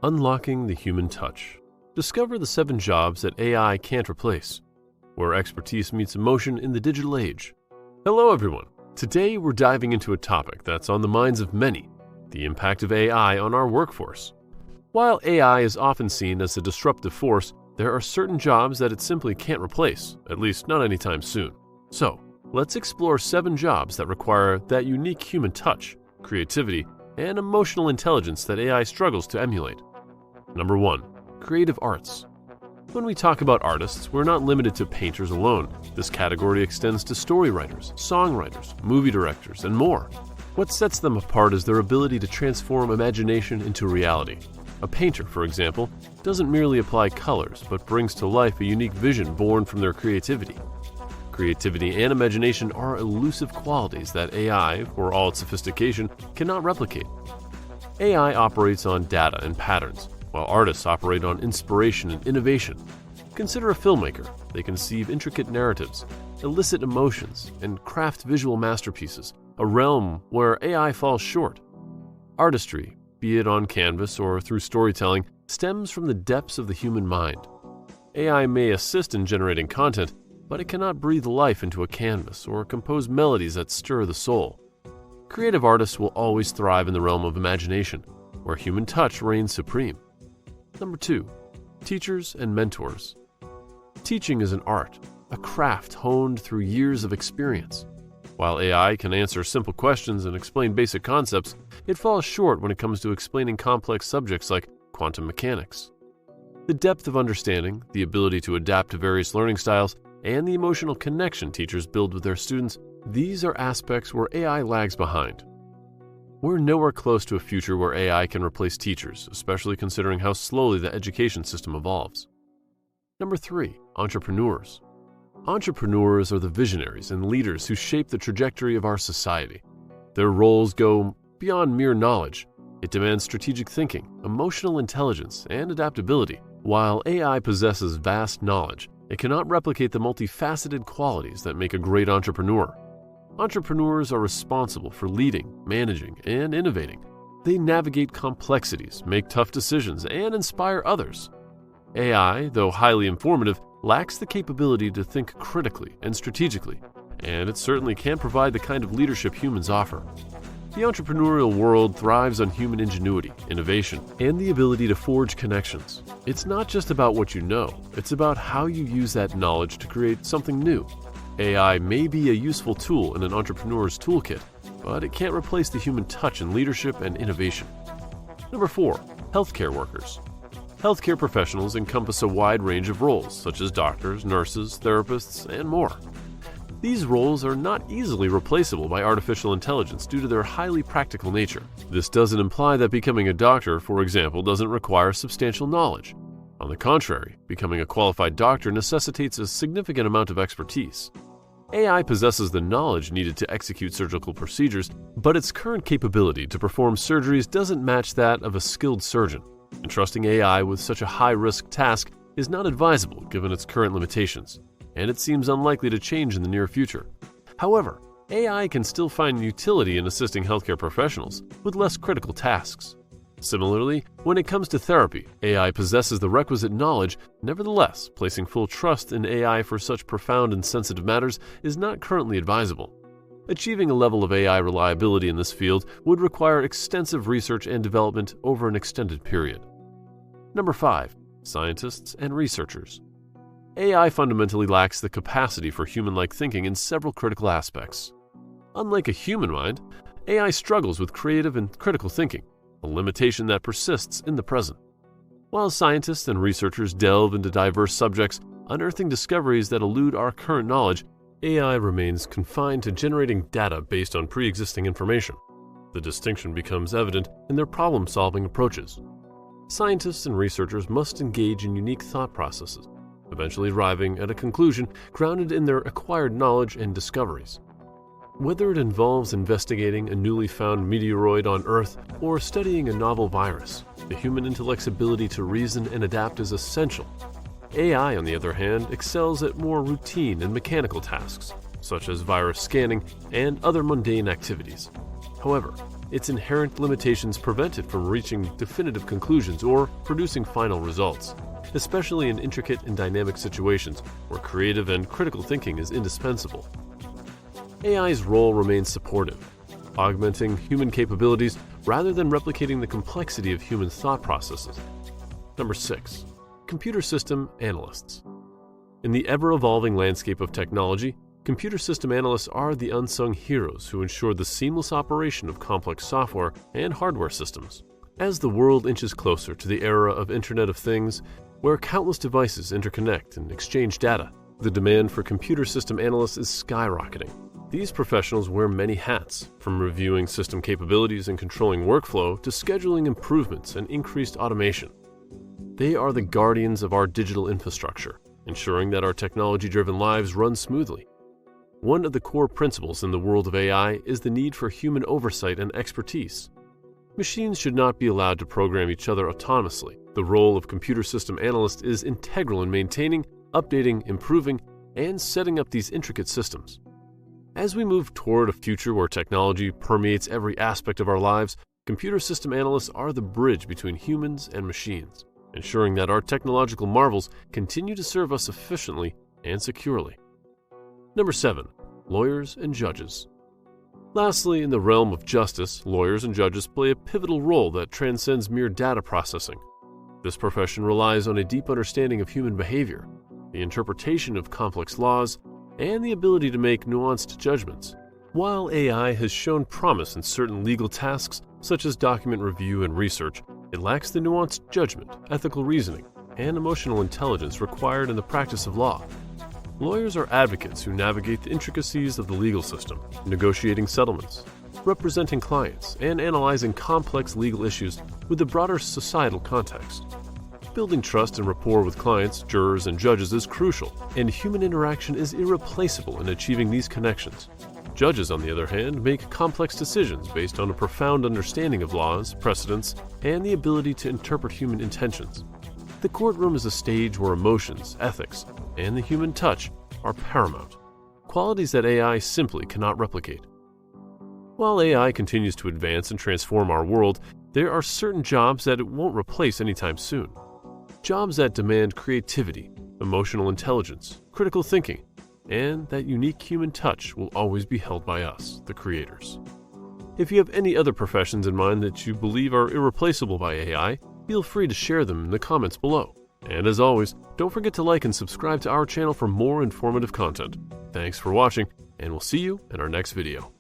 Unlocking the human touch. Discover the 7 jobs that AI can't replace, where expertise meets emotion in the digital age. Hello everyone. Today we're diving into a topic that's on the minds of many, the impact of AI on our workforce. While AI is often seen as a disruptive force, there are certain jobs that it simply can't replace, at least not anytime soon. So, let's explore 7 jobs that require that unique human touch, creativity, and emotional intelligence that AI struggles to emulate. Number 1. Creative arts. When we talk about artists, we're not limited to painters alone. This category extends to story writers, songwriters, movie directors, and more. What sets them apart is their ability to transform imagination into reality. A painter, for example, doesn't merely apply colors, but brings to life a unique vision born from their creativity. Creativity and imagination are elusive qualities that AI, for all its sophistication, cannot replicate. AI operates on data and patterns, while artists operate on inspiration and innovation. Consider a filmmaker. They conceive intricate narratives, elicit emotions, and craft visual masterpieces, a realm where AI falls short. Artistry, be it on canvas or through storytelling, stems from the depths of the human mind. AI may assist in generating content, but it cannot breathe life into a canvas or compose melodies that stir the soul. Creative artists will always thrive in the realm of imagination, where human touch reigns supreme. Number 2. Teachers and mentors. Teaching is an art, a craft honed through years of experience. While AI can answer simple questions and explain basic concepts, it falls short when it comes to explaining complex subjects like quantum mechanics. The depth of understanding, the ability to adapt to various learning styles, and the emotional connection teachers build with their students, these are aspects where AI lags behind. We're nowhere close to a future where AI can replace teachers, especially considering how slowly the education system evolves. Number 3. Entrepreneurs. Entrepreneurs are the visionaries and leaders who shape the trajectory of our society. Their roles go beyond mere knowledge. It demands strategic thinking, emotional intelligence, and adaptability. While AI possesses vast knowledge, it cannot replicate the multifaceted qualities that make a great entrepreneur. Entrepreneurs are responsible for leading, managing, and innovating. They navigate complexities, make tough decisions, and inspire others. AI, though highly informative, lacks the capability to think critically and strategically, and it certainly can't provide the kind of leadership humans offer. The entrepreneurial world thrives on human ingenuity, innovation, and the ability to forge connections. It's not just about what you know, it's about how you use that knowledge to create something new. AI may be a useful tool in an entrepreneur's toolkit, but it can't replace the human touch in leadership and innovation. Number 4. Healthcare workers. Healthcare professionals encompass a wide range of roles, such as doctors, nurses, therapists, and more. These roles are not easily replaceable by artificial intelligence due to their highly practical nature. This doesn't imply that becoming a doctor, for example, doesn't require substantial knowledge. On the contrary, becoming a qualified doctor necessitates a significant amount of expertise. AI possesses the knowledge needed to execute surgical procedures, but its current capability to perform surgeries doesn't match that of a skilled surgeon. Entrusting AI with such a high-risk task is not advisable given its current limitations, and it seems unlikely to change in the near future. However, AI can still find utility in assisting healthcare professionals with less critical tasks. Similarly, when it comes to therapy, AI possesses the requisite knowledge. Nevertheless, placing full trust in AI for such profound and sensitive matters is not currently advisable. Achieving a level of AI reliability in this field would require extensive research and development over an extended period. Number 5. Scientists and researchers. AI fundamentally lacks the capacity for human-like thinking in several critical aspects. Unlike a human mind, AI struggles with creative and critical thinking, a limitation that persists in the present. While scientists and researchers delve into diverse subjects, unearthing discoveries that elude our current knowledge, AI remains confined to generating data based on pre-existing information. The distinction becomes evident in their problem-solving approaches. Scientists and researchers must engage in unique thought processes, eventually arriving at a conclusion grounded in their acquired knowledge and discoveries. Whether it involves investigating a newly found meteoroid on Earth or studying a novel virus, the human intellect's ability to reason and adapt is essential. AI, on the other hand, excels at more routine and mechanical tasks, such as virus scanning and other mundane activities. However, its inherent limitations prevent it from reaching definitive conclusions or producing final results, especially in intricate and dynamic situations where creative and critical thinking is indispensable. AI's role remains supportive, augmenting human capabilities rather than replicating the complexity of human thought processes. Number 6. Computer System Analysts. In the ever-evolving landscape of technology, computer system analysts are the unsung heroes who ensure the seamless operation of complex software and hardware systems. As the world inches closer to the era of Internet of Things, where countless devices interconnect and exchange data, the demand for computer system analysts is skyrocketing. These professionals wear many hats, from reviewing system capabilities and controlling workflow to scheduling improvements and increased automation. They are the guardians of our digital infrastructure, ensuring that our technology-driven lives run smoothly. One of the core principles in the world of AI is the need for human oversight and expertise. Machines should not be allowed to program each other autonomously. The role of computer system analyst is integral in maintaining, updating, improving, and setting up these intricate systems. As we move toward a future where technology permeates every aspect of our lives, computer system analysts are the bridge between humans and machines, ensuring that our technological marvels continue to serve us efficiently and securely. Number 7. Lawyers and Judges. Lastly, in the realm of justice, lawyers and judges play a pivotal role that transcends mere data processing. This profession relies on a deep understanding of human behavior, the interpretation of complex laws, and the ability to make nuanced judgments. While AI has shown promise in certain legal tasks, such as document review and research, it lacks the nuanced judgment, ethical reasoning, and emotional intelligence required in the practice of law. Lawyers are advocates who navigate the intricacies of the legal system, negotiating settlements, representing clients, and analyzing complex legal issues with the broader societal context. Building trust and rapport with clients, jurors, and judges is crucial, and human interaction is irreplaceable in achieving these connections. Judges, on the other hand, make complex decisions based on a profound understanding of laws, precedents, and the ability to interpret human intentions. The courtroom is a stage where emotions, ethics, and the human touch are paramount, qualities that AI simply cannot replicate. While AI continues to advance and transform our world, there are certain jobs that it won't replace anytime soon. Jobs that demand creativity, emotional intelligence, critical thinking, and that unique human touch will always be held by us, the creators. If you have any other professions in mind that you believe are irreplaceable by AI, feel free to share them in the comments below. And as always, don't forget to like and subscribe to our channel for more informative content. Thanks for watching, and we'll see you in our next video.